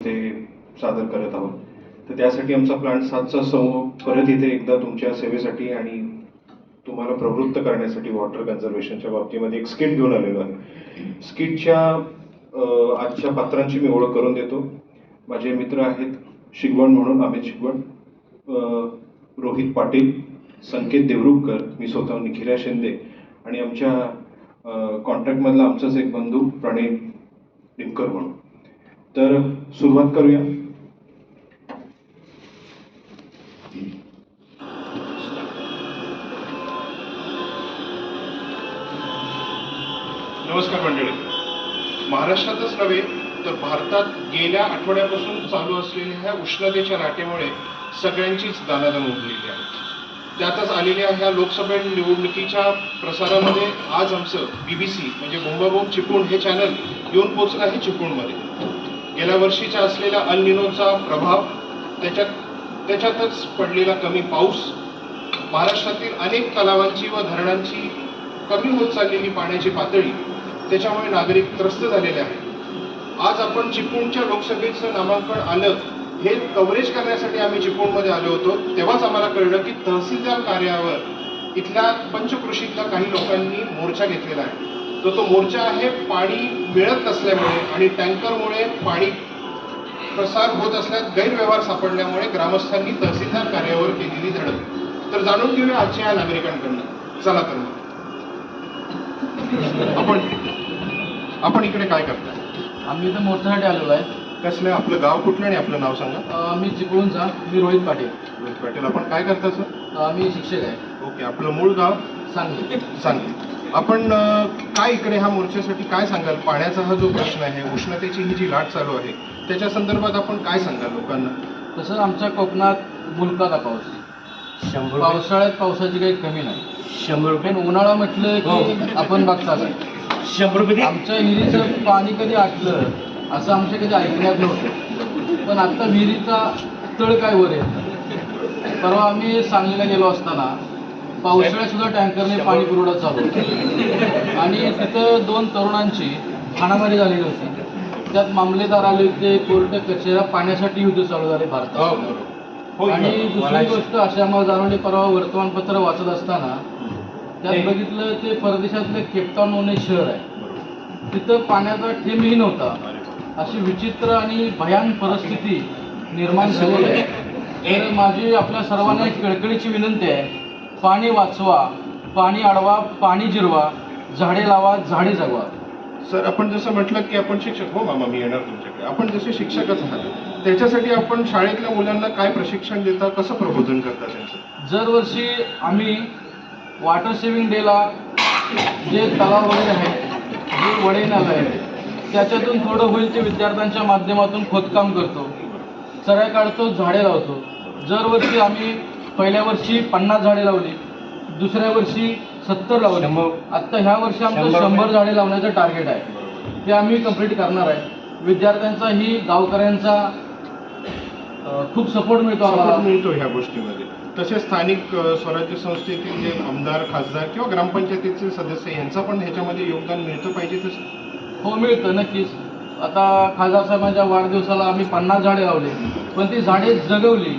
ते सादर करत आहोत. तर त्यासाठी आमचा प्लांट 7चा समूह परत इथे एकदा तुमच्या सेवेसाठी आणि तुम्हाला प्रवृत्त करण्यासाठी वॉटर कन्झर्वेशनच्या बाबतीमध्ये एक स्किट घेऊन आलेलो आहे. स्किटच्या आजच्या पात्रांची मी ओळख करून देतो. माझे मित्र आहेत शिगवण म्हणून अमित शिगवण, रोहित पाटील, संकेत देवरुखकर, मी स्वतः निखिल्या शिंदे आणि आमच्या कॉन्ट्रॅक्टमधला आमचाच एक बंधू प्रणय डिमकर म्हणून. तर सुरुवात करूया. नमस्कार मंडळी. महाराष्ट्रातच नव्हे तर भारतात गेल्या आठवड्यापासून चालू असलेल्या ह्या उष्णतेच्या लाटेमुळे सगळ्यांचीच दाणादाण उडलेली आहे. त्यातच आलेल्या ह्या लोकसभा निवडणुकीच्या प्रसारामध्ये आज आमचं BBC म्हणजे बोंबाबोंब चिपळूण हे चॅनल येऊन पोचलं आहे चिपळूणमध्ये. गेल्या वर्षीच्या असलेल्या अल निनोचा प्रभाव, त्याच्यातच पडलेला कमी पाऊस, महाराष्ट्रातील अनेक तलावांची व धरणांची कमी होत चाललेली पाण्याची पातळी, त्याच्यामुळे नागरिक त्रस्त झालेले आहेत. आज आपण चिपळूणच्या लोकसभेचं नामांकन आलं हे कव्हरेज करण्यासाठी आम्ही चिपळूणमध्ये आलो होतो. तेव्हाच आम्हाला कळलं की तहसीलदार कार्यालयावर इथल्या पंचकृषीतल्या काही लोकांनी मोर्चा घेतलेला आहे. तो मोर्चा आहे पाणी मिळत नसल्यामुळे आणि टँकरमुळे पाणी प्रसार होत असल्यास गैरव्यवहार सापडल्यामुळे ग्रामस्थांनी तहसीलदार कार्यालयावर केलेली धडक. तर जाणून घेऊया आजच्या या नागरिकांकडनं. चला तर मग आपण इकडे काय करताय? आम्ही इथं मोर्चासाठी आलेलो आहे. कसलं आपलं गाव कुठलं आणि आपलं नाव सांगा. मी चिपळूणचा, मी रोहित पाटील. रोहित पाटील, आपण काय करता सर? मी शिक्षक आहे. ओके, आपलं मूळ गाव सांगली. सांगली. आपण काय इकडे ह्या मोर्चासाठी काय सांगाल? पाण्याचा हा जो प्रश्न आहे, उष्णतेची ही जी लाट चालू आहे, त्याच्या संदर्भात आपण काय सांगाल लोकांना? तसं आमच्या कोकणात मुलकाचा पाऊस, पावसाळ्यात पावसाची काही कमी नाही. 100 रुपये. पण उन्हाळा म्हटलं की आपण बघता काय 100 रुपये. आमच्या विहिरीचं पाणी कधी आटलं असं आमच्या कधी ऐकण्यात नव्हतं. पण आता विहिरीचा तळ काय वर येत. परवा आम्ही सांगलीला गेलो असताना पावसाळ्यात सुद्धा टँकरने पाणी पुरवठा चालू होता आणि तिथं 2 तरुणांची हाणामारी झालेली होती. त्यात मामलेदार आले होते, कोर्ट कचेऱ्या पाण्यासाठी युद्ध चालू झाले भारतात. आणि दुसरी गोष्ट अशी आम्हाला जाणवली, परवा वर्तमानपत्र वाचत असताना त्यात बघितलं ते परदेशातलं केपटाऊन म्हणून एक शहर आहे, तिथं पाण्याचा थेंबही नव्हता. अशी विचित्र आणि भयान परिस्थिती निर्माण झालेली आहे. तर माझी आपल्या सर्वांना एक कळकळीची विनंती आहे, पाणी वाचवा, पाणी अडवा, पाणी जिरवा, झाडे लावा, झाडे जगवा. सर, आपण जसं म्हटलं की आपण शिक्षक, हो मामा मी येणार तुमच्याकडे. आपण जसे शिक्षकच आहात, त्याच्यासाठी आपण शाळेतल्या मुलांना काय प्रशिक्षण देता, कसं प्रबोधन करता त्यांचं? दरवर्षी आम्ही वॉटर सेव्हिंग डेला जे तलाव वगैरे आहे, जे वडे नालं आहे, त्याच्यातून थोडं होईल ते विद्यार्थ्यांच्या माध्यमातून खोदकाम करतो, चऱ्या काढतो, झाडे लावतो. दरवर्षी आम्ही पहिल्या वर्षी 50 झाडे लावली, दुसऱ्या वर्षी 70 लावली. आत्ता ह्या वर्षी आमचं 100 झाडे लावण्याचं टार्गेट आहे. ते आम्ही कंप्लीट करणार आहे. विद्यार्थ्यांचाही गावकऱ्यांचा खूप सपोर्ट मिळतो ह्या गोष्टीमध्ये. तसेच स्थानिक स्वराज्य संस्थेतील जे आमदार, खासदार किंवा ग्रामपंचायतीचे सदस्य यांचा पण ह्याच्यामध्ये योगदान मिळतं पाहिजे तसं? हो, मिळतं नक्कीच. आता खासदार साहेबांच्या वाढदिवसाला आम्ही 50 झाडे लावले, पण ती झाडे जगवली,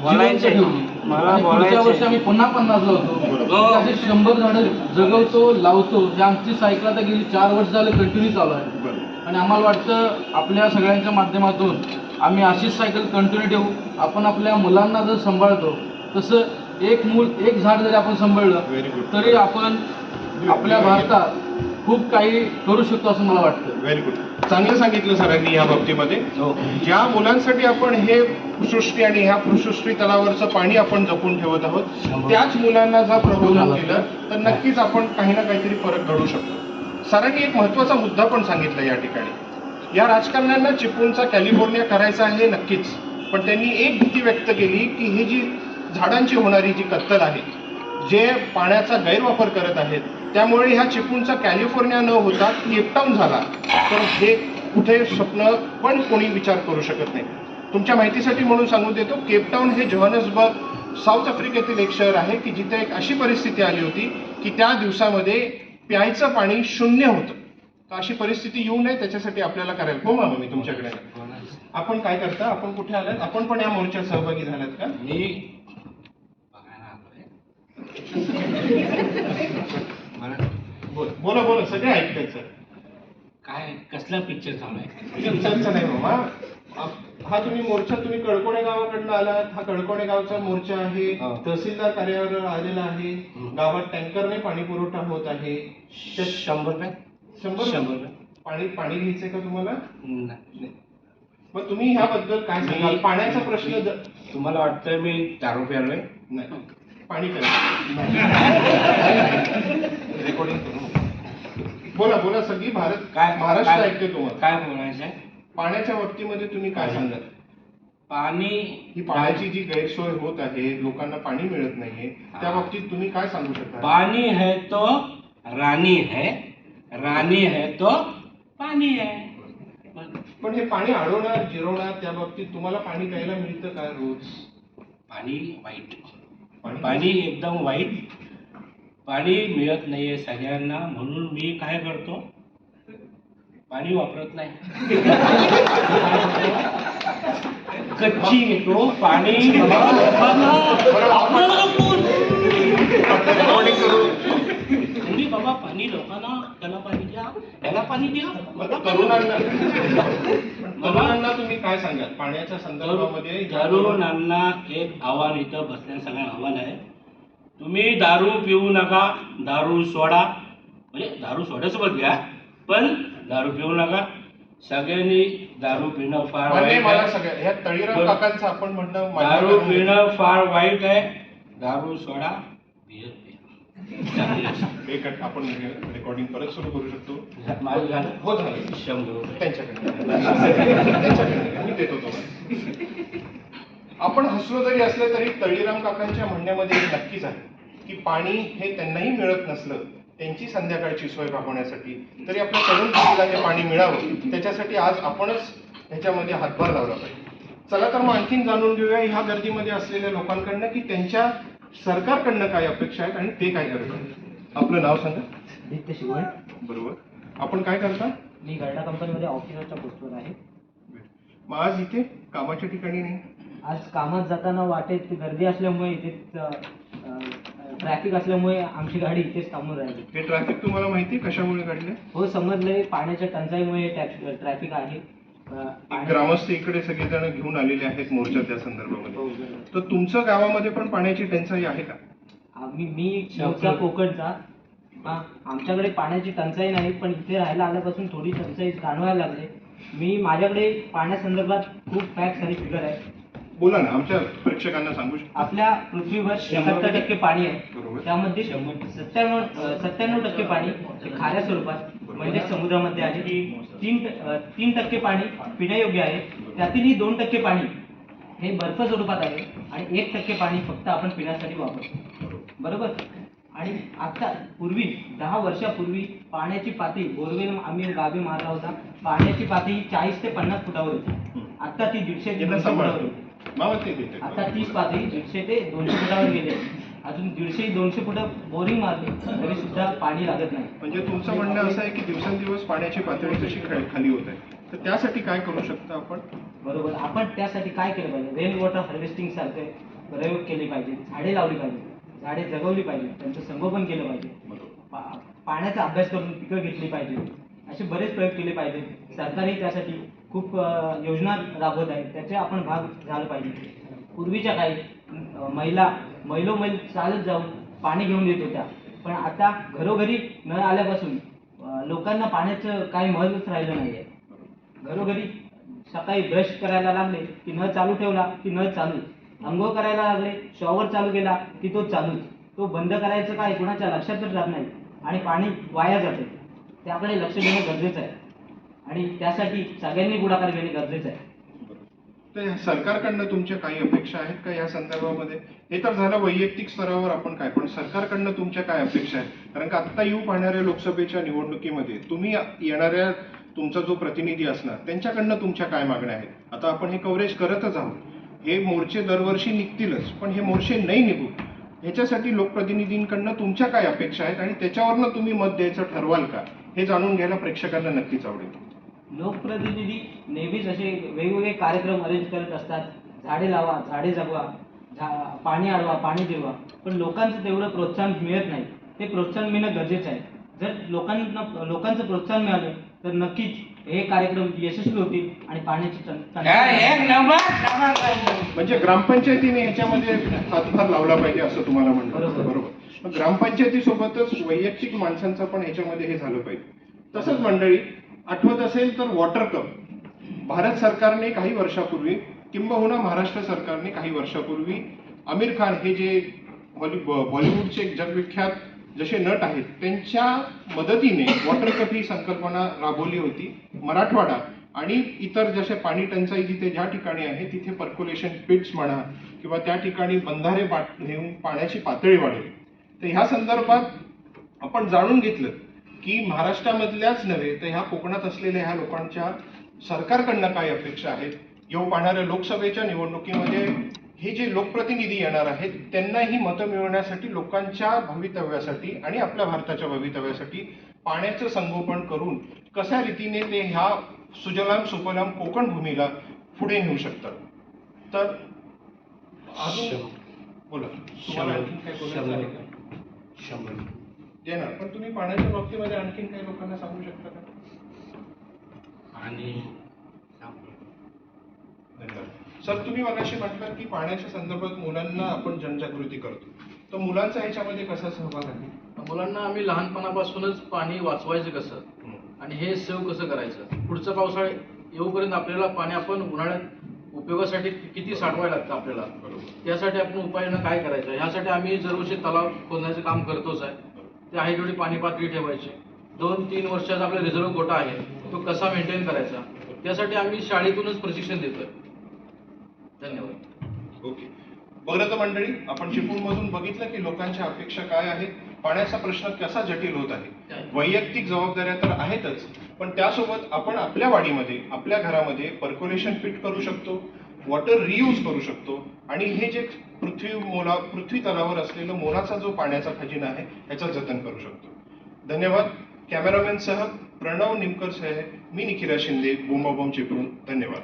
जिवंत ठेवली. पुढच्या वर्षी आम्ही पुन्हा 50 लावतो. असे 100 झाडं जगवतो, लावतो. ही आमची सायकल आता गेली 4 वर्ष झालं कंटिन्यू चालू आहे. आणि आम्हाला वाटतं आपल्या सगळ्यांच्या माध्यमातून आम्ही अशीच सायकल कंटिन्यू ठेवू. आपण आपल्या मुलांना जर सांभाळतो तसं एक झाड जरी आपण सांभाळलं तरी आपण आपल्या भारतात खूप काही करू शकतो असं मला वाटतं. Very good. चांगलं सांगितलं सरांनी या बाबतीमध्ये. ज्या मुलांसाठी आपण हे सृष्टी आणि ह्या सृष्टी तलावरचं पाणी आपण जपून ठेवत आहोत, त्याच मुलांना जर प्रबोधन केलं तर नक्कीच आपण काही ना काहीतरी फरक घडू शकतो. सरांनी एक महत्त्वाचा मुद्दा पण सांगितला या ठिकाणी. या राजकारण्यांना चिपळूणचा कॅलिफोर्निया करायचा आहे नक्कीच, पण त्यांनी एक भीती व्यक्त केली की ही जी झाडांची होणारी जी कत्तल आहे, जे पाण्याचा गैरवापर करत आहेत, त्यामुळे ह्या चिपळूणचा कॅलिफोर्निया न होता केपटाऊन झाला तर हे कुठे स्वप्न पण कोणी विचार करू शकत नाही. तुमच्या माहितीसाठी म्हणून सांगून देतो, केपटाऊन हे जोहान्सबर्ग साऊथ आफ्रिकेतील एक शहर आहे की जिथे एक अशी परिस्थिती आली होती की त्या दिवसामध्ये प्यायचं पाणी 0 होतं. तर अशी परिस्थिती येऊ नये त्याच्यासाठी आपल्याला करायला. हो मामा, मी तुमच्याकडे आपण काय करता, आपण कुठे आलात, आपण पण या मोर्चात सहभागी झालात का? मी बघायला आलोय. मला बोला बोला, सगळे ऐकतात सर. काय कसला पिक्चर चालू आहे? पिक्चरचा नाही बाबा. हा तुम्ही मोर्चा, तुम्ही कळकोणे गावाकडनं आलात. हा कळकोणे गावचा मोर्चा आहे. हा. तहसीलदार कार्यालयावर आलेला आहे. गावात टँकरने पाणी पुरवठा होत आहे. 100 रुपये. 100 रुपये. पाणी घ्यायचंय का तुम्हाला? नाही. मग तुम्ही ह्याबद्दल काय सांगाल? पाण्याचा प्रश्न तुम्हाला वाटतं मी दारू प्यालोय? नाही, पाणी करा. रेकॉर्डिंग करू. बोला बोला, सगळी काय महाराष्ट्र ऐकते तुम्हाला. काय बोलायचं आहे? पाण्याच्या बाबतीमध्ये तुम्ही काय सांगाल? पाणी ही पाण्याची जी गैरसोय होत आहे, लोकांना पाणी मिळत नाहीये, त्या बाबतीत तुम्ही काय सांगू शकता? पानी है तो रानी है, रानी है तो पानी है. पण हे पाणी अडवणार, जिरवणार, त्या बाबतीत तुम्हाला पाणी प्यायला मिळतं का रोज? पाणी वाईट, पाणी एकदम वाईट. पाणी मिळत नाहीये सगळ्यांना, म्हणून मी काय करतो, पाणी वापरत नाही. कच्ची घेतो पाणी. तुम्ही बाबा पाणी लोकांना, त्याला पाणी द्या, त्याला पाणी द्या. तरुणांना तुम्ही काय सांगाल पाण्याच्या संदर्भामध्ये? तरुणांना एक आव्हान, इथं बसल्या सगळ्यांना आव्हान आहे, तुम्ही दारू पिऊ नका, दारू सोडा. म्हणजे दारू सोड्यासोबत घ्या, पण दारू पिऊ नका. सगळ्यांनी दारू पिणं फार वाईट मला आहे. सगळ्या ह्या तळीराम काकांचं आपण म्हणणं मान्य दारू करून घेऊ. पिणं फार वाईट आहे. दारू सोडा, बियर पिया. एक आपण रेकॉर्डिंग परत सुरू करू शकतो. माझं झालं? हो झालं. 100 रुपये. त्यांच्याकडे मी देतो तुम्हाला. आपण हसलो जरी असलं तरी तळीराम काकांच्या म्हणण्यामध्ये एक नक्कीच आहे की पाणी हे त्यांनाही मिळत नसलं, त्यांची संध्याकाळची सोय भागवण्यासाठी तरी आपल्या तरुण पिढीला हे पाणी मिळावं, त्याच्यासाठी आज आपणच ह्याच्यामध्ये हातभार लावला पाहिजे. चला तर मग आणखीन जाणून घेऊया ह्या गर्दीमध्ये असलेल्या लोकांकडनं की त्यांच्या सरकारकडनं काय अपेक्षा आहेत आणि ते काय करत आहेत. आपलं नाव सांगा. आदित्य शिवण. बरोबर. आपण काय करता? मी गर्डा कंपनीमध्ये ऑफिसरच्या पोस्टवर आहे. मग आज इथे कामाच्या ठिकाणी नाही? आज कामात जाताना वाटेत गर्दी असल्यामुळे इथे ट्रॅफिक असल्यामुळे आमची गाडी इथेच थांबून राहिली. हे ट्रॅफिक तुम्हाला माहिती आहे कशामुळे काढले? हो समजलंय, पाण्याच्या टंचाईमुळे ट्रॅफिक आहे. ग्रामस्थ इकडे सगळेजण घेऊन आलेले आहेत मोर्चा त्या संदर्भामध्ये. हो, बरोबर. तर तुमचं गावामध्ये पण पाण्याची टंचाई आहे का? मी मूळचा कोकणचा. आमच्याकडे पाण्याची टंचाई नाही, पण इथे राहायला आल्यापासून थोडी टंचाई जाणवायला लागली. मी माझ्याकडे पाण्यासंदर्भात खूप फॅक्ट्स आणि फिगर आहे. बोला ना, आमच्या प्रेक्षकांना सांगू शकता. आपल्या पृथ्वीवर 70% पाणी आहे. बरोबर. त्यामध्ये 97% पाणी हे खाऱ्या स्वरूपात म्हणजे समुद्रामध्ये आहे. 3% पाणी पिण्यायोग्य आहे. त्यातीलही 2% पाणी हे बर्फ स्वरूपात आहे आणि 1% पाणी फक्त आपण पिण्यासाठी वापरतो. बरोबर. आणि आता पूर्वी 10 वर्षापूर्वी पाण्याची पातळी, बोरवेल आम्ही गावी मारला होता, पाण्याची पातळी 40 ते 50 फुटावर होती. आता ती 150 ते 200 फुटावर होती. आता 30 पातळी 150 ते 200 फुटावर गेली. अजून 150-200 फुट बोरिंग मारली तरी सुद्धा पाणी लागत नाही. म्हणजे तुमचं म्हणणं असं आहे की दिवसेंदिवस पाण्याची पातळी कशी खाली होत आहे, तर त्यासाठी काय करू शकता आपण? बरोबर. आपण त्यासाठी काय केलं पाहिजे? रेन वॉटर हार्वेस्टिंग सारखे प्रयोग केले पाहिजे, झाडे लावली पाहिजे, झाडे जगवली पाहिजे, त्यांचं संगोपन केलं पाहिजे, पाण्याचा अभ्यास करून पिकं घेतली पाहिजे, असे बरेच प्रयोग केले पाहिजे. सरकारही त्यासाठी खूप योजना राबवत आहे, त्याचे आपण भाग झालं पाहिजे. पूर्वीच्या काळी मैलोमैल चालत जाऊन पाणी घेऊन येत होत्या, पण आता घरोघरी नळ आल्यापासून लोकांना पाण्याचं काही महत्त्वच राहिलं नाही आहे. घरोघरी सकाळी ब्रश करायला लागले की नळ चालू ठेवला की नळ चालू, अंघोळ करायला लागले, शॉवर चालू केला की तो चालूच. तो बंद करायचं काय कोणाच्या लक्षातच राहत नाही आणि पाणी वाया जाते. त्याकडे लक्ष देणं गरजेचं आहे आणि त्यासाठी सगळ्यांनी पुढाकार घेणे गरजेचं आहे. तर सरकारकडनं तुमच्या काही अपेक्षा आहेत का या संदर्भामध्ये? हे तर झालं वैयक्तिक स्तरावर आपण काय, पण सरकारकडनं तुमच्या काय अपेक्षा आहेत? कारण का आत्ता येऊ पाहणाऱ्या लोकसभेच्या निवडणुकीमध्ये तुम्ही येणाऱ्या तुमचा जो प्रतिनिधी असणार त्यांच्याकडनं तुमच्या काय मागण्या आहेत? आता आपण हे कव्हरेज करतच आहोत. हे मोर्चे दरवर्षी निघतीलच, पण हे मोर्चे नाही निघू ह्याच्यासाठी लोकप्रतिनिधींकडनं तुमच्या काय अपेक्षा आहेत आणि त्याच्यावरनं तुम्ही मत द्यायचं ठरवाल का, हे जाणून घ्यायला प्रेक्षकांना नक्कीच आवडेल. लोकप्रतिनिधी नेहमीच असे वेगवेगळे कार्यक्रम अरेंज करत असतात. झाडे लावा, झाडे जगवा, पाणी अडवा, पाणी जिरवा. पण लोकांचं तेवढं प्रोत्साहन मिळत नाही. ते प्रोत्साहन मिळणं गरजेचं आहे. जर लोकांचं प्रोत्साहन मिळालं तर नक्कीच हे कार्यक्रम यशस्वी होतील आणि पाण्याची म्हणजे ग्रामपंचायतीने याच्यामध्ये हातभार लावला पाहिजे असं तुम्हाला म्हणणं. बरोबर. मग ग्रामपंचायतीसोबतच वैयक्तिक माणसांचं पण याच्यामध्ये हे झालं पाहिजे. तसंच मंडळी, आठवत असेल तर वॉटर कप भारत सरकारने काही वर्षापूर्वी, किंबहुना महाराष्ट्र सरकारने काही वर्षापूर्वी आमिर खान हे जे बॉलिवूडचे जगविख्यात जसे नट आहेत त्यांच्या मदतीने वॉटर कप ही संकल्पना राबवली होती. मराठवाडा आणि इतर जसे पाणी टंचाई जिथे ज्या ठिकाणी आहे तिथे पर्क्युलेशन पिट्स म्हणा किंवा त्या ठिकाणी बंधारे घेऊन पाण्याची पातळी वाढेल. तर ह्या संदर्भात आपण जाणून घेतलं की महाराष्ट्रामधल्याच नव्हे तर ह्या कोकणात असलेल्या ह्या लोकांच्या सरकारकडनं काय अपेक्षा आहेत. येऊ पाहणाऱ्या लोकसभेच्या निवडणुकीमध्ये हे जे लोकप्रतिनिधी येणार आहेत त्यांनाही मतं मिळवण्यासाठी, लोकांच्या भवितव्यासाठी आणि आपल्या भारताच्या भवितव्यासाठी पाण्याचं संगोपन करून कशा रीतीने ते ह्या सुजलाम सुफलाम कोकण भूमीला पुढे नेऊ शकतात. तर अजून बोला, तुम्हाला आणखीन काय बोलायचं आहे का? देणार, पण तुम्ही पाण्याच्या बाबतीमध्ये आणखीन काही लोकांना सांगू शकता का? आणि सर, तुम्ही मगाशी म्हटलं की पाण्याच्या संदर्भात मुलांना आपण जनजागृती करतो, तर मुलांचा ह्याच्यामध्ये कसा सहभाग आहे? मुलांना आम्ही लहानपणापासूनच पाणी वाचवायचं कसं आणि हे सेव्ह कसं करायचं, पुढचा पावसाळा येऊपर्यंत आपल्याला पाणी आपण उन्हाळ्यात उपयोगासाठी किती साठवायला लागतं आपल्याला, त्यासाठी आपण उपाययोजना काय करायचं, ह्यासाठी आम्ही दरवर्षी तलाव खोदण्याचं काम करतोच आहे. ते आहे तेवढी पाणी पातळी ठेवायची. 2-3 वर्षाचा आपला रिझर्व्ह कोटा आहे तो कसा मेंटेन करायचा, त्यासाठी आम्ही शाळेतूनच प्रशिक्षण देतोय. धन्यवाद. ओके. बघलं तर मंडळी, आपण चिपळूणमधून बघितलं की लोकांच्या अपेक्षा काय आहेत, पाण्याचा प्रश्न कसा जटिल होत आहे. वैयक्तिक जबाबदाऱ्या तर आहेतच, पण त्यासोबत आपण आपल्या वाडीमध्ये, आपल्या घरामध्ये पर्क्युलेशन फिट करू शकतो, वॉटर रियूज करू शकतो आणि हे जे पृथ्वी तलावर असलेलं मोलाचा जो पाण्याचा खजिना आहे त्याचं जतन करू शकतो. धन्यवाद. कॅमेरामॅनसह प्रणव निमकर सह मी निखिरा शिंदे, बोंबाबोंब चिपळूण. धन्यवाद.